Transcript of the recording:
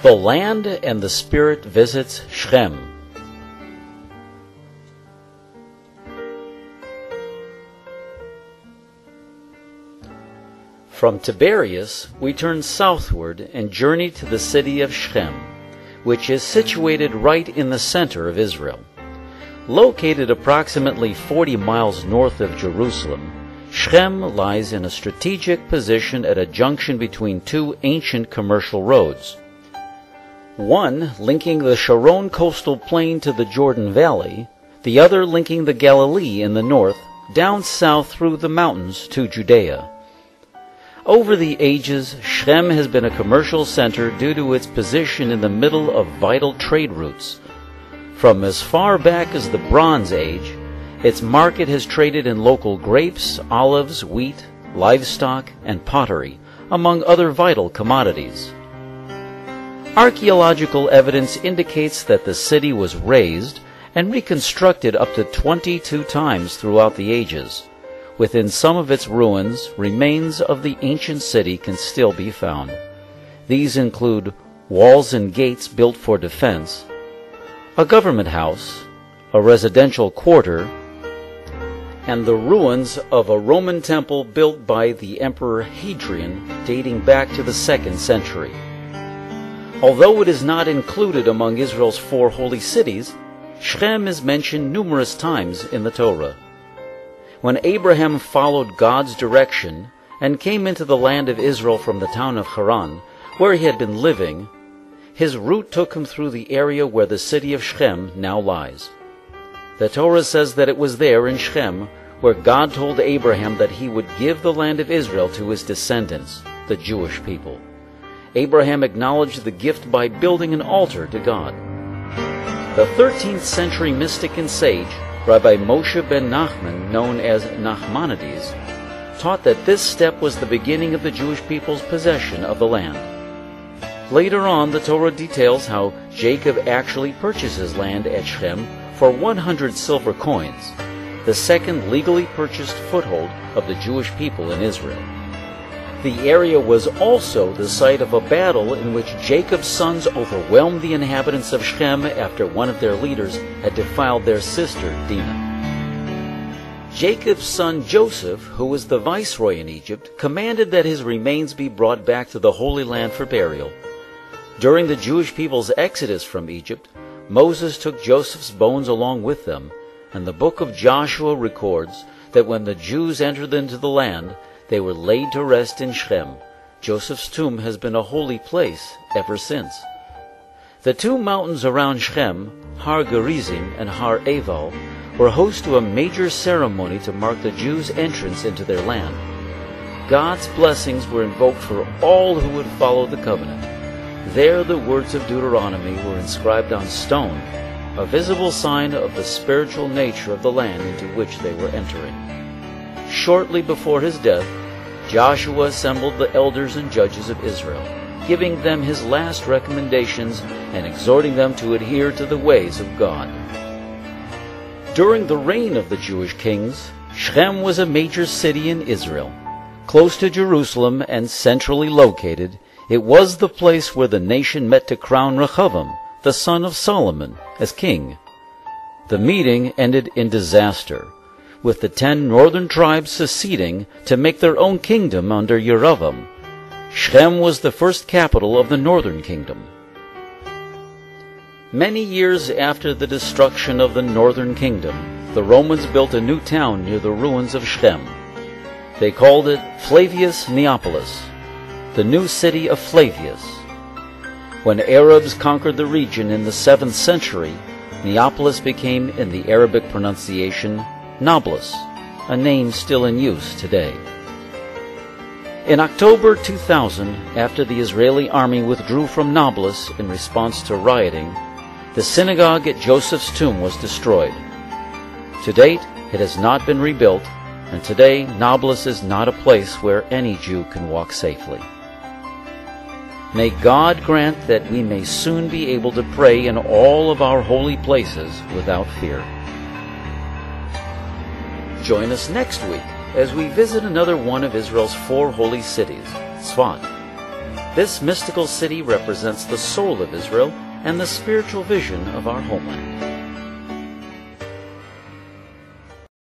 The land and the Spirit visits Shechem. From Tiberias, we turn southward and journey to the city of Shechem, which is situated right in the center of Israel. Located approximately 40 miles north of Jerusalem, Shechem lies in a strategic position at a junction between two ancient commercial roads. One linking the Sharon coastal plain to the Jordan Valley, the other linking the Galilee in the north down south through the mountains to Judea. Over the ages, Shechem has been a commercial center due to its position in the middle of vital trade routes. From as far back as the Bronze Age, its market has traded in local grapes, olives, wheat, livestock, and pottery, among other vital commodities. Archaeological evidence indicates that the city was razed and reconstructed up to 22 times throughout the ages. Within some of its ruins, remains of the ancient city can still be found. These include walls and gates built for defense, a government house, a residential quarter, and the ruins of a Roman temple built by the Emperor Hadrian dating back to the 2nd century. Although it is not included among Israel's 4 holy cities, Shechem is mentioned numerous times in the Torah. When Abraham followed God's direction and came into the land of Israel from the town of Haran, where he had been living, his route took him through the area where the city of Shechem now lies. The Torah says that it was there in Shechem where God told Abraham that he would give the land of Israel to his descendants, the Jewish people. Abraham acknowledged the gift by building an altar to God. The 13th century mystic and sage, Rabbi Moshe ben Nachman, known as Nachmanides, taught that this step was the beginning of the Jewish people's possession of the land. Later on, the Torah details how Jacob actually purchases land at Shechem for 100 silver coins, the second legally purchased foothold of the Jewish people in Israel. The area was also the site of a battle in which Jacob's sons overwhelmed the inhabitants of Shechem after one of their leaders had defiled their sister, Dinah. Jacob's son Joseph, who was the viceroy in Egypt, commanded that his remains be brought back to the Holy Land for burial. During the Jewish people's exodus from Egypt, Moses took Joseph's bones along with them, and the book of Joshua records that when the Jews entered into the land, they were laid to rest in Shechem. Joseph's tomb has been a holy place ever since. The 2 mountains around Shechem, Har Gerizim and Har Eval, were host to a major ceremony to mark the Jews' entrance into their land. God's blessings were invoked for all who would follow the covenant. There the words of Deuteronomy were inscribed on stone, a visible sign of the spiritual nature of the land into which they were entering. Shortly before his death, Joshua assembled the elders and judges of Israel, giving them his last recommendations and exhorting them to adhere to the ways of God. During the reign of the Jewish kings, Shechem was a major city in Israel. Close to Jerusalem and centrally located, it was the place where the nation met to crown Rehoboam, the son of Solomon, as king. The meeting ended in disaster, with the 10 northern tribes seceding to make their own kingdom under Yerovam. Shechem was the first capital of the northern kingdom. Many years after the destruction of the northern kingdom, the Romans built a new town near the ruins of Shechem. They called it Flavius Neapolis, the new city of Flavius. When Arabs conquered the region in the 7th century, Neapolis became, in the Arabic pronunciation, Nablus, a name still in use today. In October 2000, after the Israeli army withdrew from Nablus in response to rioting, the synagogue at Joseph's tomb was destroyed. To date, it has not been rebuilt, and today Nablus is not a place where any Jew can walk safely. May God grant that we may soon be able to pray in all of our holy places without fear. Join us next week as we visit another one of Israel's 4 holy cities, Tzfat. This mystical city represents the soul of Israel and the spiritual vision of our homeland.